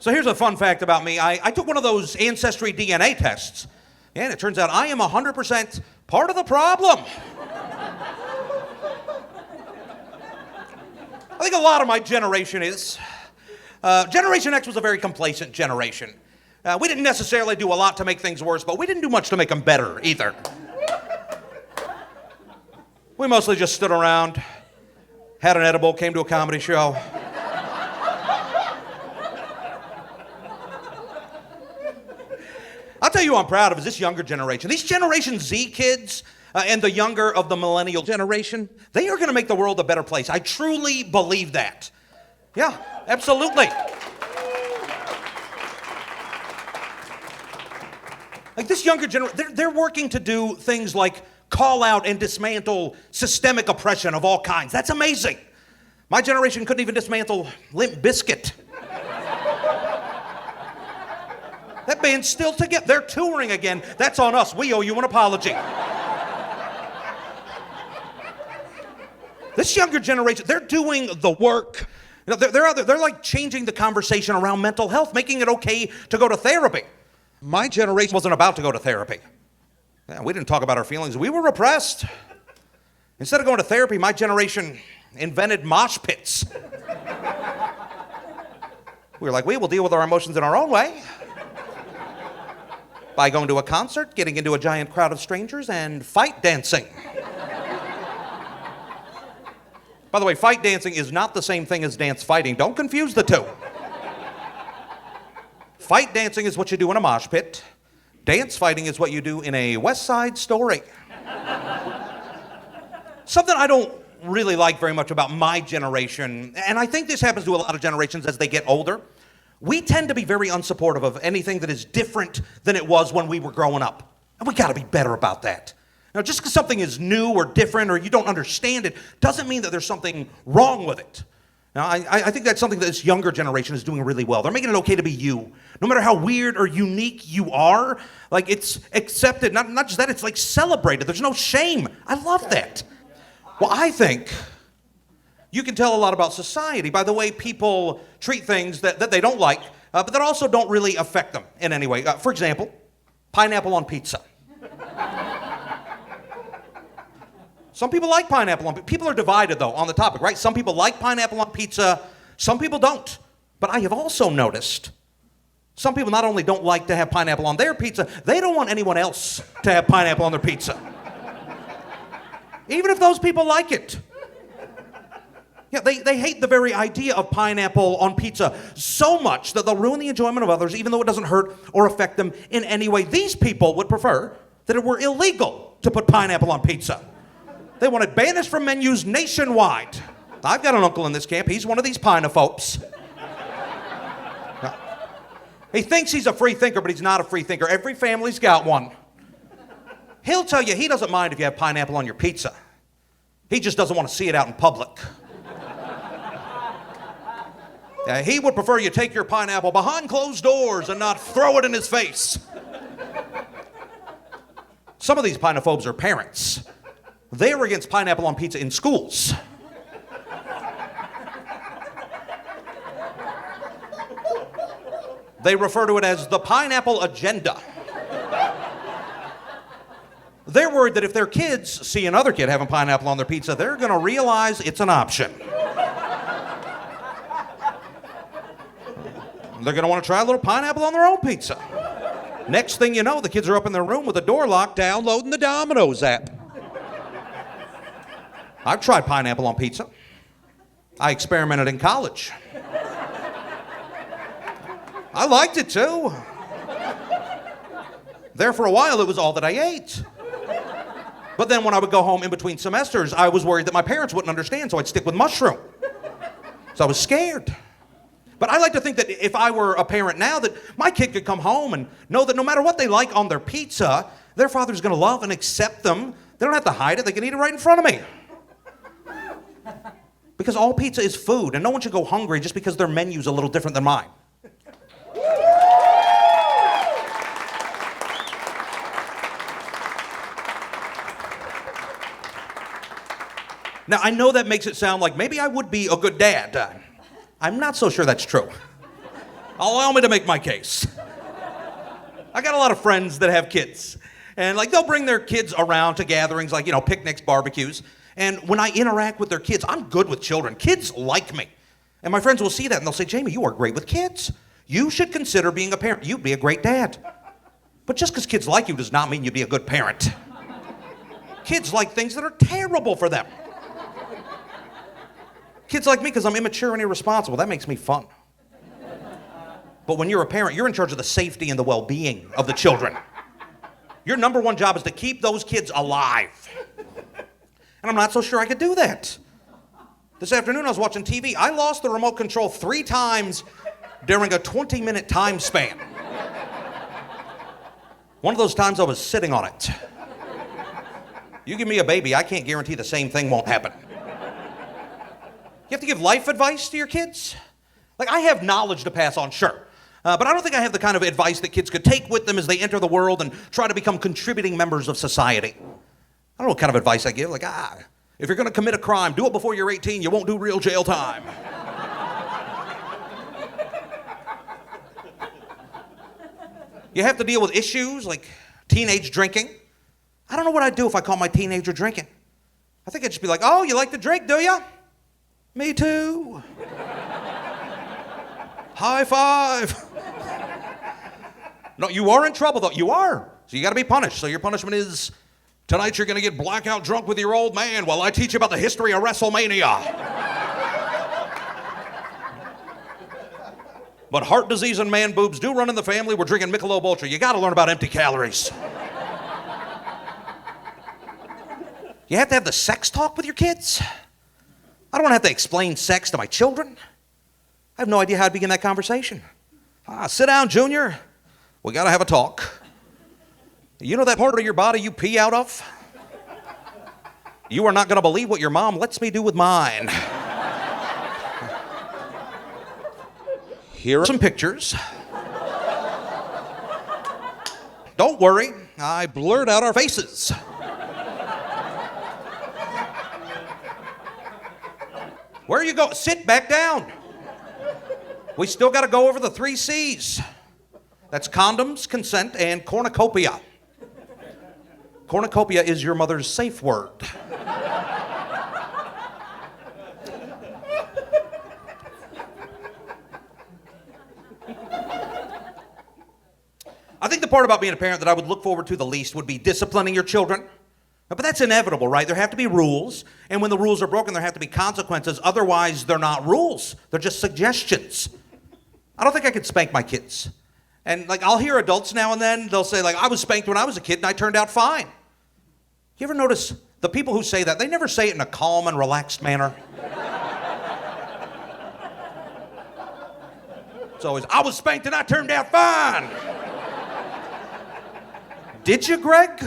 So here's a fun fact about me. I took one of those Ancestry DNA tests, and it turns out I am 100% part of the problem. I think a lot of my generation is. Generation X was a very complacent generation. We didn't necessarily do a lot to make things worse, but we didn't do much to make them better either. We mostly just stood around, had an edible, came to a comedy show. I'll tell you who I'm proud of is this younger generation. These Generation Z kids and the younger of the millennial generation, they are going to make the world a better place. I truly believe that. Yeah, absolutely. Like this younger generation, they're working to do things like call out and dismantle systemic oppression of all kinds. That's amazing. My generation couldn't even dismantle Limp Bizkit. That band's still together. They're touring again. That's on us. We owe you an apology. This younger generation, they're doing the work. You know, they're out there, they're like changing the conversation around mental health, making it okay to go to therapy. My generation wasn't about to go to therapy. Yeah, we didn't talk about our feelings. We were repressed. Instead of going to therapy, my generation invented mosh pits. We were like, we will deal with our emotions in our own way. By going to a concert, getting into a giant crowd of strangers, and fight dancing. By the way, fight dancing is not the same thing as dance fighting. Don't confuse the two. Fight dancing is what you do in a mosh pit. Dance fighting is what you do in a West Side Story. Something I don't really like very much about my generation, and I think this happens to a lot of generations as they get older, we tend to be very unsupportive of anything that is different than it was when we were growing up. And we gotta be better about that. Now, just because something is new or different or you don't understand it doesn't mean that there's something wrong with it. Now, I think that's something that this younger generation is doing really well. They're making it okay to be you. No matter how weird or unique you are, like it's accepted, not just that, it's like celebrated. There's no shame. I love that. Well, I think you can tell a lot about society by the way people treat things that they don't like, but that also don't really affect them in any way. For example, pineapple on pizza. Some people like pineapple on pizza. People are divided, though, on the topic, right? Some people like pineapple on pizza, some people don't. But I have also noticed some people not only don't like to have pineapple on their pizza, they don't want anyone else to have pineapple on their pizza. Even if those people like it. Yeah, they hate the very idea of pineapple on pizza so much that they'll ruin the enjoyment of others even though it doesn't hurt or affect them in any way. These people would prefer that it were illegal to put pineapple on pizza. They want it banished from menus nationwide. I've got an uncle in this camp. He's one of these pinophobes. He thinks he's a free thinker, but he's not a free thinker. Every family's got one. He'll tell you he doesn't mind if you have pineapple on your pizza. He just doesn't want to see it out in public. He would prefer you take your pineapple behind closed doors and not throw it in his face. Some of these pinophobes are parents. They are against pineapple on pizza in schools. They refer to it as the pineapple agenda. They're worried that if their kids see another kid having pineapple on their pizza, they're going to realize it's an option. They're going to want to try a little pineapple on their own pizza. Next thing you know, the kids are up in their room with the door locked, downloading the Domino's app. I've tried pineapple on pizza. I experimented in college. I liked it too. There for a while, it was all that I ate. But then when I would go home in between semesters, I was worried that my parents wouldn't understand, so I'd stick with mushroom. So I was scared. But I like to think that if I were a parent now, that my kid could come home and know that no matter what they like on their pizza, their father's gonna love and accept them. They don't have to hide it, they can eat it right in front of me. Because all pizza is food, and no one should go hungry just because their menu's a little different than mine. Now, I know that makes it sound like maybe I would be a good dad. I'm not so sure that's true. Allow me to make my case. I got a lot of friends that have kids. And like they'll bring their kids around to gatherings like, picnics, barbecues. And when I interact with their kids, I'm good with children. Kids like me. And my friends will see that and they'll say, Jamie, you are great with kids. You should consider being a parent. You'd be a great dad. But just because kids like you does not mean you'd be a good parent. Kids like things that are terrible for them. Kids like me because I'm immature and irresponsible. That makes me fun. But when you're a parent, you're in charge of the safety and the well-being of the children. Your number one job is to keep those kids alive. And I'm not so sure I could do that. This afternoon I was watching TV. I lost the remote control 3 times during a 20-minute time span. One of those times I was sitting on it. You give me a baby, I can't guarantee the same thing won't happen. You have to give life advice to your kids? Like, I have knowledge to pass on, sure. But I don't think I have the kind of advice that kids could take with them as they enter the world and try to become contributing members of society. I don't know what kind of advice I give. Like, if you're going to commit a crime, do it before you're 18. You won't do real jail time. You have to deal with issues like teenage drinking. I don't know what I'd do if I caught my teenager drinking. I think I'd just be like, oh, you like to drink, do you? Me too. High five. No, you are in trouble, though. You are. So you got to be punished. So your punishment is, tonight you're going to get blackout drunk with your old man while I teach you about the history of WrestleMania. But heart disease and man boobs do run in the family. We're drinking Michelob Ultra. You got to learn about empty calories. You have to have the sex talk with your kids. I don't want to have to explain sex to my children. I have no idea how to begin that conversation. Sit down, Junior. We got to have a talk. You know that part of your body you pee out of? You are not going to believe what your mom lets me do with mine. Here are some pictures. Don't worry, I blurred out our faces. Where are you going? Sit back down. We still got to go over the 3 C's. That's condoms, consent, and cornucopia. Cornucopia is your mother's safe word. I think the part about being a parent that I would look forward to the least would be disciplining your children. But that's inevitable, right? There have to be rules, and when the rules are broken, there have to be consequences. Otherwise, they're not rules. They're just suggestions. I don't think I could spank my kids. And I'll hear adults now and then, they'll say I was spanked when I was a kid and I turned out fine. You ever notice the people who say that, they never say it in a calm and relaxed manner? It's always, I was spanked and I turned out fine. Did you, Greg?